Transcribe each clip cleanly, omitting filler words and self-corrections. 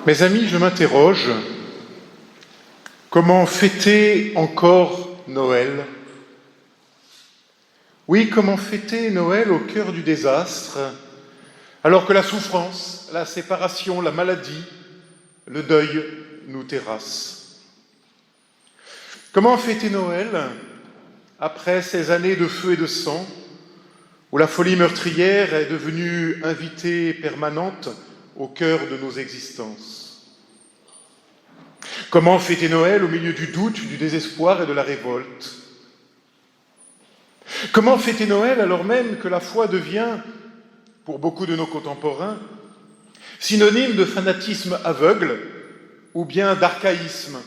Mes amis, je m'interroge, comment fêter encore Noël ? Oui, comment fêter Noël au cœur du désastre, alors que la souffrance, la séparation, la maladie, le deuil nous terrassent ? Comment fêter Noël après ces années de feu et de sang, où la folie meurtrière est devenue invitée permanente au cœur de nos existences ? Comment fêter Noël au milieu du doute, du désespoir et de la révolte ? Comment fêter Noël alors même que la foi devient, pour beaucoup de nos contemporains, synonyme de fanatisme aveugle ou bien d'archaïsme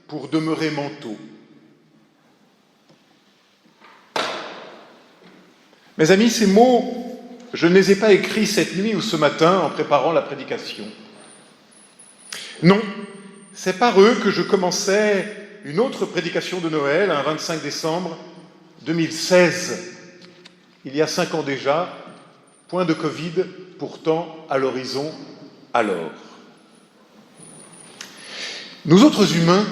pour demeurer manteau ? Mes amis, ces mots, je ne les ai pas écrits cette nuit ou ce matin en préparant la prédication. Non, c'est par eux que je commençais une autre prédication de Noël, un 25 décembre 2016. Il y a 5 ans déjà, point de Covid, pourtant à l'horizon alors. Nous autres humains,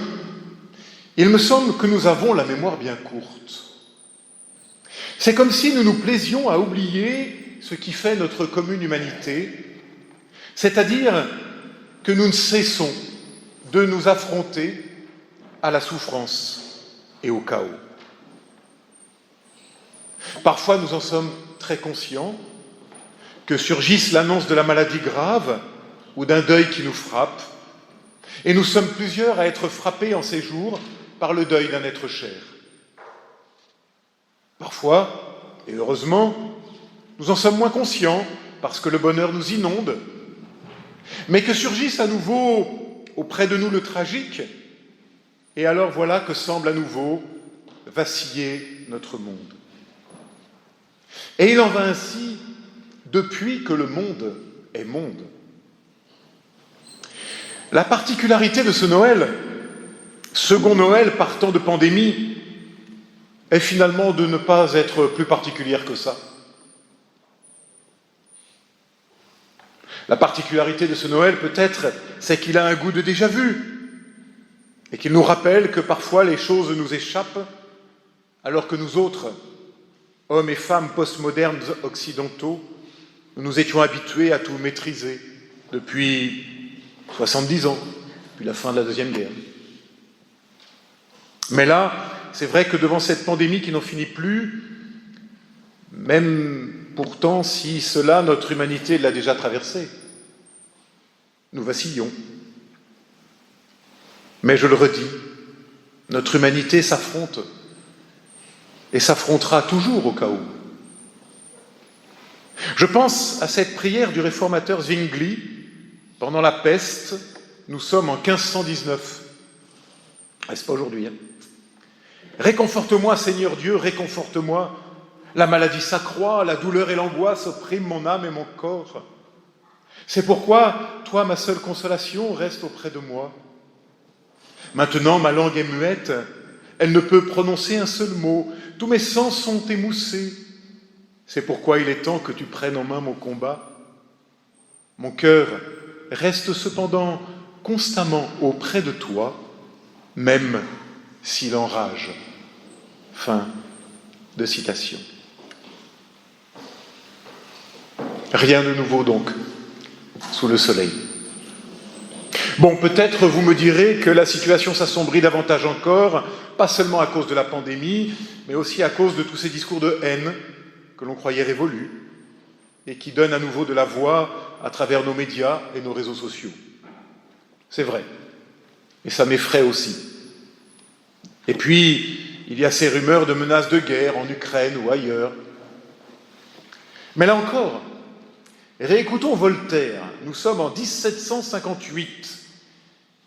il me semble que nous avons la mémoire bien courte. C'est comme si nous nous plaisions à oublier ce qui fait notre commune humanité, c'est-à-dire que nous ne cessons de nous affronter à la souffrance et au chaos. Parfois, nous en sommes très conscients, que surgisse l'annonce de la maladie grave ou d'un deuil qui nous frappe, et nous sommes plusieurs à être frappés en ces jours par le deuil d'un être cher. Parfois, et heureusement, nous en sommes moins conscients parce que le bonheur nous inonde, mais que surgisse à nouveau auprès de nous le tragique, et alors voilà que semble à nouveau vaciller notre monde. Et il en va ainsi depuis que le monde est monde. La particularité de ce Noël, second Noël partant de pandémie, est finalement de ne pas être plus particulière que ça. La particularité de ce Noël, peut-être, c'est qu'il a un goût de déjà-vu et qu'il nous rappelle que parfois les choses nous échappent alors que nous autres, hommes et femmes postmodernes occidentaux, nous étions habitués à tout maîtriser depuis 70 ans, depuis la fin de la Deuxième Guerre. Mais là, c'est vrai que devant cette pandémie qui n'en finit plus, même pourtant si cela, notre humanité l'a déjà traversé, nous vacillons. Mais je le redis, notre humanité s'affronte et s'affrontera toujours au chaos. Je pense à cette prière du réformateur Zwingli pendant la peste. Nous sommes en 1519. C'est pas aujourd'hui, hein. Réconforte-moi, Seigneur Dieu, réconforte-moi. La maladie s'accroît, la douleur et l'angoisse oppriment mon âme et mon corps. C'est pourquoi, toi, ma seule consolation, reste auprès de moi. Maintenant, ma langue est muette, elle ne peut prononcer un seul mot. Tous mes sens sont émoussés. C'est pourquoi il est temps que tu prennes en main mon combat. Mon cœur reste cependant constamment auprès de toi, même s'il enrage. Fin de citation. Rien de nouveau donc, sous le soleil. Bon, peut-être vous me direz que la situation s'assombrit davantage encore, pas seulement à cause de la pandémie, mais aussi à cause de tous ces discours de haine que l'on croyait révolus et qui donnent à nouveau de la voix à travers nos médias et nos réseaux sociaux. C'est vrai, et ça m'effraie aussi. Et puis, il y a ces rumeurs de menaces de guerre en Ukraine ou ailleurs. Mais là encore, réécoutons Voltaire. Nous sommes en 1758.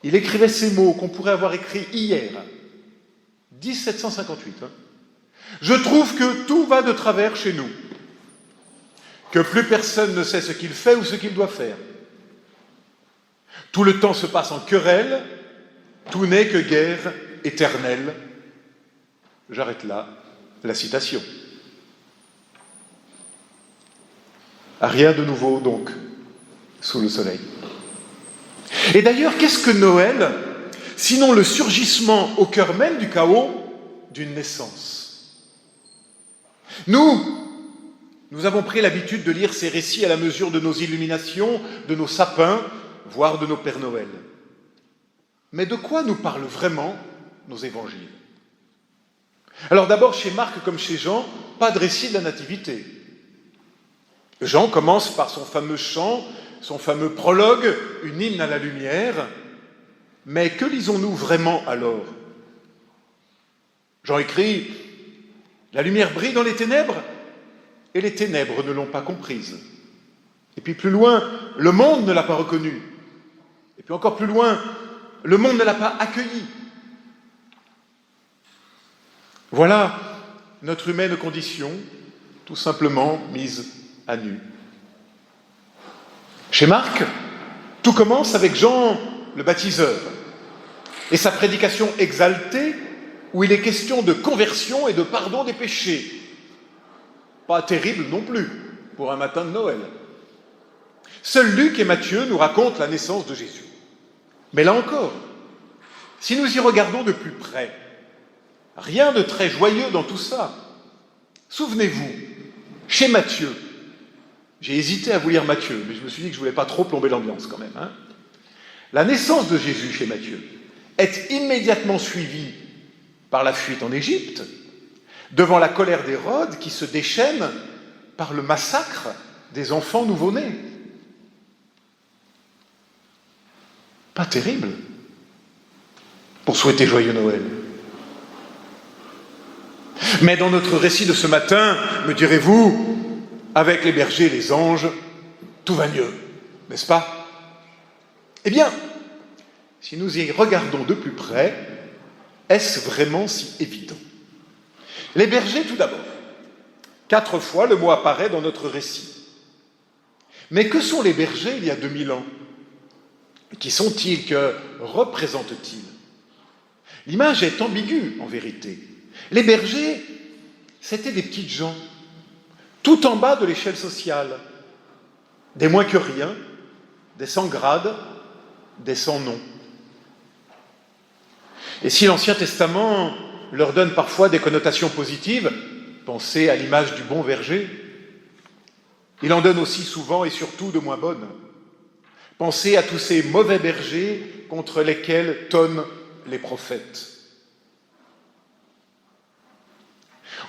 Il écrivait ces mots qu'on pourrait avoir écrits hier. 1758. Je trouve que tout va de travers chez nous. Que plus personne ne sait ce qu'il fait ou ce qu'il doit faire. Tout le temps se passe en querelle. Tout n'est que guerre éternelle. J'arrête là la citation. Rien de nouveau, donc, sous le soleil. Et d'ailleurs, qu'est-ce que Noël, sinon le surgissement au cœur même du chaos d'une naissance? Nous avons pris l'habitude de lire ces récits à la mesure de nos illuminations, de nos sapins, voire de nos Pères Noël. Mais de quoi nous parlent vraiment nos évangiles? Alors d'abord, chez Marc comme chez Jean, pas de récit de la nativité. Jean commence par son fameux chant, son fameux prologue, une hymne à la lumière. Mais que lisons-nous vraiment alors? Jean écrit « La lumière brille dans les ténèbres, et les ténèbres ne l'ont pas comprise. » Et puis plus loin, « Le monde ne l'a pas reconnue. » Et puis encore plus loin, « Le monde ne l'a pas accueilli. » Voilà notre humaine condition, tout simplement mise à nu. Chez Marc, tout commence avec Jean le baptiseur et sa prédication exaltée où il est question de conversion et de pardon des péchés. Pas terrible non plus pour un matin de Noël. Seuls Luc et Matthieu nous racontent la naissance de Jésus. Mais là encore, si nous y regardons de plus près, rien de très joyeux dans tout ça. Souvenez-vous, chez Matthieu, j'ai hésité à vous lire Matthieu, mais je me suis dit que je ne voulais pas trop plomber l'ambiance quand même. La naissance de Jésus chez Matthieu est immédiatement suivie par la fuite en Égypte, devant la colère d'Hérode qui se déchaîne par le massacre des enfants nouveau-nés. Pas terrible pour souhaiter joyeux Noël. Mais dans notre récit de ce matin, me direz-vous, avec les bergers et les anges, tout va mieux, n'est-ce pas? Eh bien, si nous y regardons de plus près, est-ce vraiment si évident? Les bergers, tout d'abord. 4 fois, le mot apparaît dans notre récit. Mais que sont les bergers il y a 2000 ans? Qui sont-ils? Que représentent-ils? L'image est ambiguë, en vérité. Les bergers, c'était des petites gens, tout en bas de l'échelle sociale, des moins que rien, des sans grade, des sans nom. Et si l'Ancien Testament leur donne parfois des connotations positives, pensez à l'image du bon berger, il en donne aussi souvent et surtout de moins bonnes. Pensez à tous ces mauvais bergers contre lesquels tonnent les prophètes.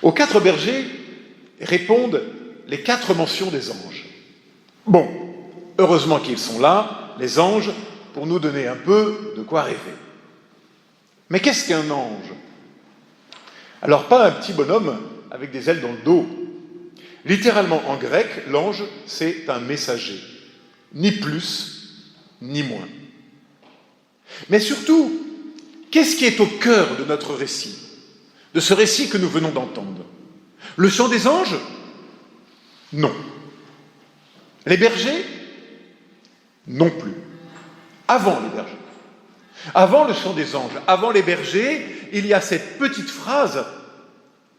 Aux 4 bergers répondent les 4 mentions des anges. Bon, heureusement qu'ils sont là, les anges, pour nous donner un peu de quoi rêver. Mais qu'est-ce qu'un ange? Alors, pas un petit bonhomme avec des ailes dans le dos. Littéralement, en grec, l'ange, c'est un messager. Ni plus, ni moins. Mais surtout, qu'est-ce qui est au cœur de notre récit? De ce récit que nous venons d'entendre? Le chant des anges? Non. Les bergers? Non plus. Avant les bergers. Avant le chant des anges, avant les bergers, il y a cette petite phrase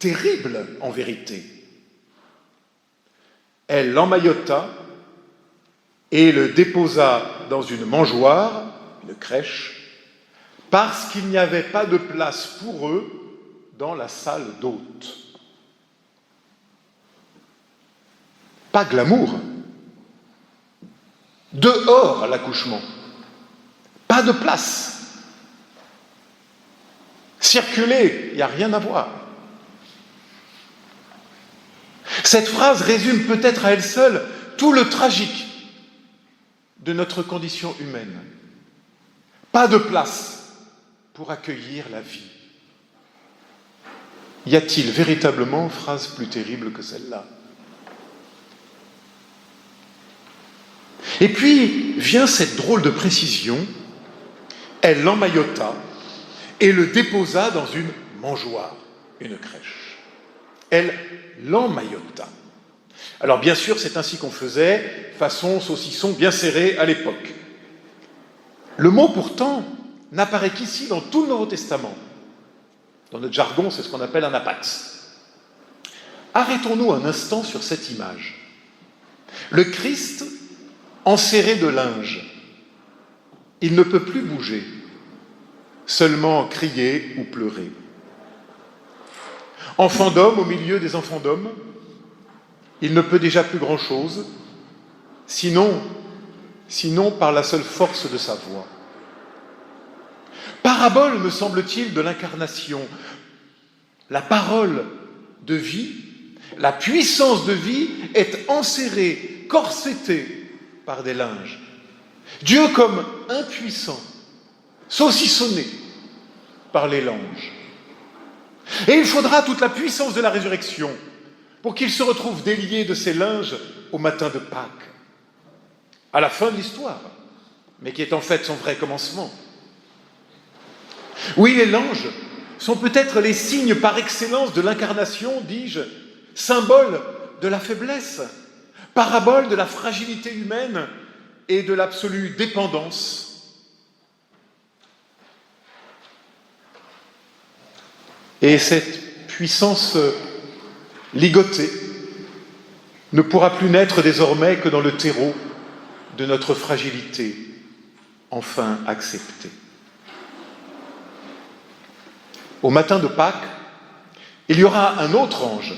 terrible en vérité. Elle l'emmaillota et le déposa dans une mangeoire, une crèche, parce qu'il n'y avait pas de place pour eux dans la salle d'hôtes. Pas glamour. Dehors à l'accouchement. Pas de place. Circuler, il n'y a rien à voir. Cette phrase résume peut-être à elle seule tout le tragique de notre condition humaine. Pas de place pour accueillir la vie. Y a-t-il véritablement phrase plus terrible que celle-là? Et puis vient cette drôle de précision, elle l'emmaillota et le déposa dans une mangeoire, une crèche. Elle l'emmaillota. Alors bien sûr, c'est ainsi qu'on faisait, façon saucisson bien serré à l'époque. Le mot pourtant n'apparaît qu'ici dans tout le Nouveau Testament. Dans notre jargon, c'est ce qu'on appelle un apax. Arrêtons-nous un instant sur cette image. Le Christ enserré de linge. Il ne peut plus bouger, seulement crier ou pleurer. Enfant d'homme au milieu des enfants d'hommes, il ne peut déjà plus grand-chose, sinon par la seule force de sa voix. Parabole, me semble-t-il, de l'incarnation. La parole de vie, la puissance de vie est enserrée, corsetée par des linges. Dieu comme impuissant, saucissonné par les langes. Et il faudra toute la puissance de la résurrection pour qu'il se retrouve délié de ses linges au matin de Pâques, à la fin de l'histoire, mais qui est en fait son vrai commencement. Oui, les langes sont peut-être les signes par excellence de l'incarnation, dis-je, symbole de la faiblesse, parabole de la fragilité humaine et de l'absolue dépendance. Et cette puissance ligotée ne pourra plus naître désormais que dans le terreau de notre fragilité, enfin acceptée. Au matin de Pâques, il y aura un autre ange,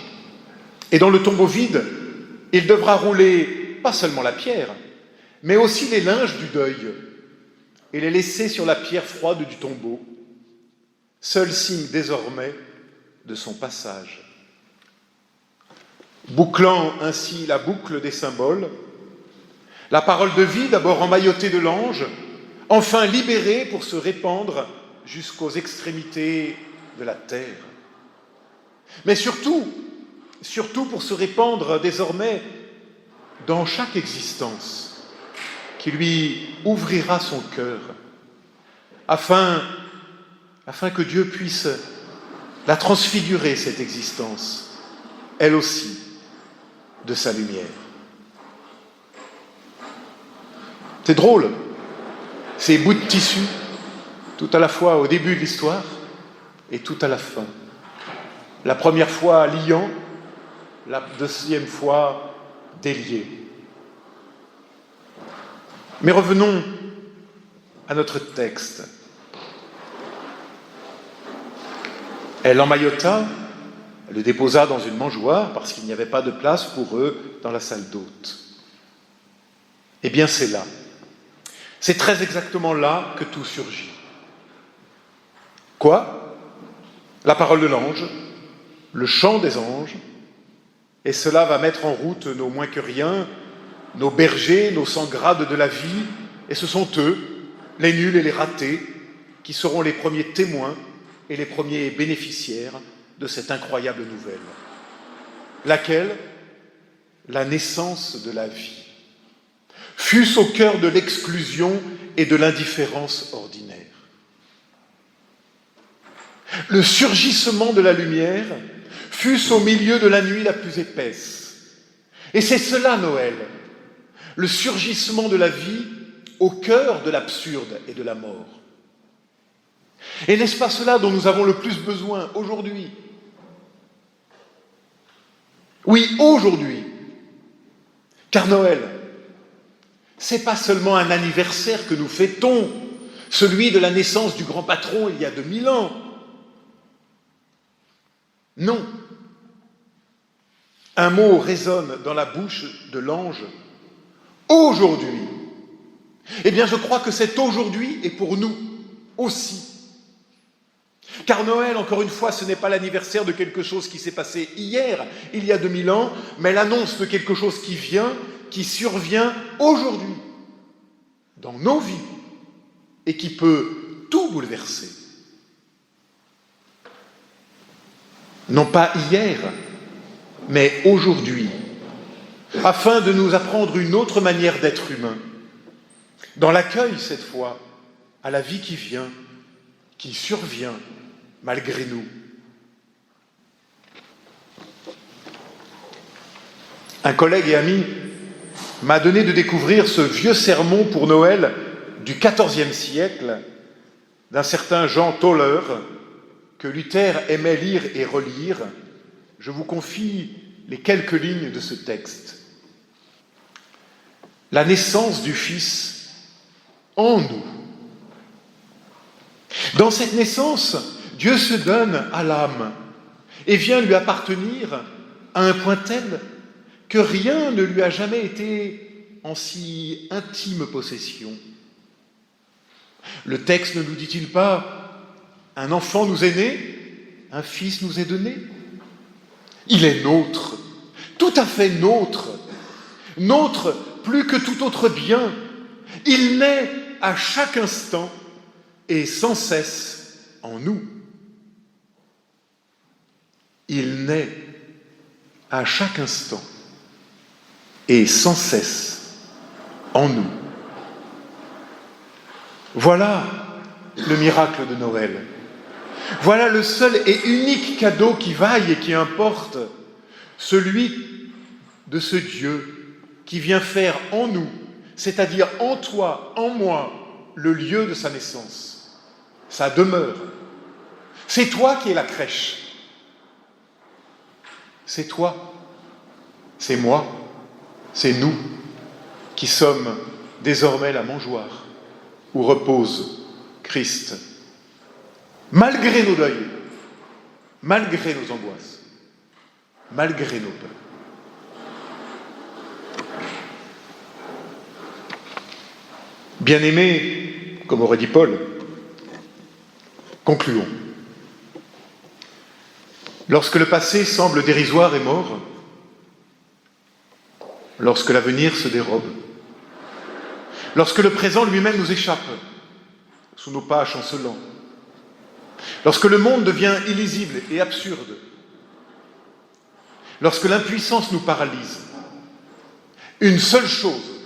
et dans le tombeau vide, il devra rouler pas seulement la pierre, mais aussi les linges du deuil, et les laisser sur la pierre froide du tombeau, seul signe désormais de son passage. Bouclant ainsi la boucle des symboles, la parole de vie, d'abord emmaillotée de l'ange, enfin libérée pour se répandre jusqu'aux extrémités de la terre. Mais surtout pour se répandre désormais dans chaque existence qui lui ouvrira son cœur, afin que Dieu puisse la transfigurer, cette existence, elle aussi, de sa lumière. C'est drôle, ces bouts de tissu, tout à la fois au début de l'histoire et tout à la fin. La première fois liant, la deuxième fois délié. Mais revenons à notre texte. Elle l'emmaillota, elle le déposa dans une mangeoire parce qu'il n'y avait pas de place pour eux dans la salle d'hôte. Eh bien, c'est là. C'est très exactement là que tout surgit. Quoi ? La parole de l'ange, le chant des anges, et cela va mettre en route nos moins que rien, nos bergers, nos sans-grades de la vie, et ce sont eux, les nuls et les ratés, qui seront les premiers témoins et les premiers bénéficiaires de cette incroyable nouvelle. Laquelle ? La naissance de la vie. Fût-ce au cœur de l'exclusion et de l'indifférence ordinaire. Le surgissement de la lumière, fût-ce au milieu de la nuit la plus épaisse. Et c'est cela, Noël, le surgissement de la vie au cœur de l'absurde et de la mort. Et n'est-ce pas cela dont nous avons le plus besoin aujourd'hui ? Oui, aujourd'hui. Car Noël, c'est pas seulement un anniversaire que nous fêtons, celui de la naissance du grand patron il y a 2000 ans. Non. Un mot résonne dans la bouche de l'ange. Aujourd'hui. Eh bien, je crois que cet aujourd'hui est pour nous aussi. Car Noël, encore une fois, ce n'est pas l'anniversaire de quelque chose qui s'est passé hier, il y a 2000 ans, mais l'annonce de quelque chose qui vient, qui survient aujourd'hui, dans nos vies, et qui peut tout bouleverser. Non pas hier, mais aujourd'hui, afin de nous apprendre une autre manière d'être humain, dans l'accueil cette fois, à la vie qui vient, qui survient malgré nous. Un collègue et ami m'a donné de découvrir ce vieux sermon pour Noël du XIVe siècle d'un certain Jean Toller que Luther aimait lire et relire. Je vous confie les quelques lignes de ce texte. La naissance du Fils en nous Dans cette naissance, Dieu se donne à l'âme et vient lui appartenir à un point tel que rien ne lui a jamais été en si intime possession. Le texte ne nous dit-il pas « Un enfant nous est né, un fils nous est donné ». Il est nôtre, tout à fait nôtre, nôtre plus que tout autre bien. Il naît à chaque instant et sans cesse en nous. Il naît à chaque instant et sans cesse en nous. Voilà le miracle de Noël. Voilà le seul et unique cadeau qui vaille et qui importe, celui de ce Dieu qui vient faire en nous, c'est-à-dire en toi, en moi, le lieu de sa naissance, sa demeure. C'est toi qui es la crèche. C'est toi, c'est moi, c'est nous qui sommes désormais la mangeoire où repose Christ. Malgré nos deuils, malgré nos angoisses, malgré nos peurs. Bien-aimés, comme aurait dit Paul, concluons. Lorsque le passé semble dérisoire et mort, lorsque l'avenir se dérobe, lorsque le présent lui-même nous échappe sous nos pas chancelants, lorsque le monde devient illisible et absurde, lorsque l'impuissance nous paralyse, une seule chose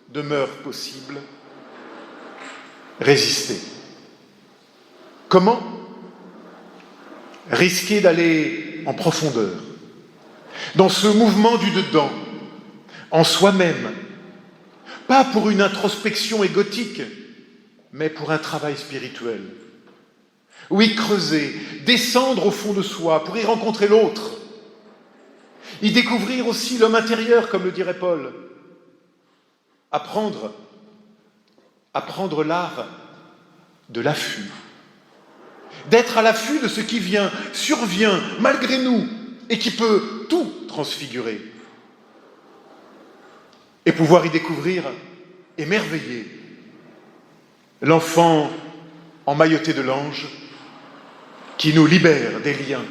demeure possible, résister. Comment ? Risquer d'aller en profondeur, dans ce mouvement du dedans, en soi-même, pas pour une introspection égotique, mais pour un travail spirituel. Oui, creuser, descendre au fond de soi pour y rencontrer l'autre, y découvrir aussi l'homme intérieur, comme le dirait Paul. Apprendre l'art de l'affût, d'être à l'affût de ce qui vient, survient malgré nous et qui peut tout transfigurer. Et pouvoir y découvrir, émerveiller l'enfant emmailloté de l'ange qui nous libère des liens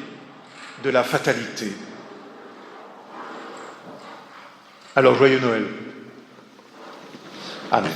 de la fatalité. Alors, joyeux Noël. Amen.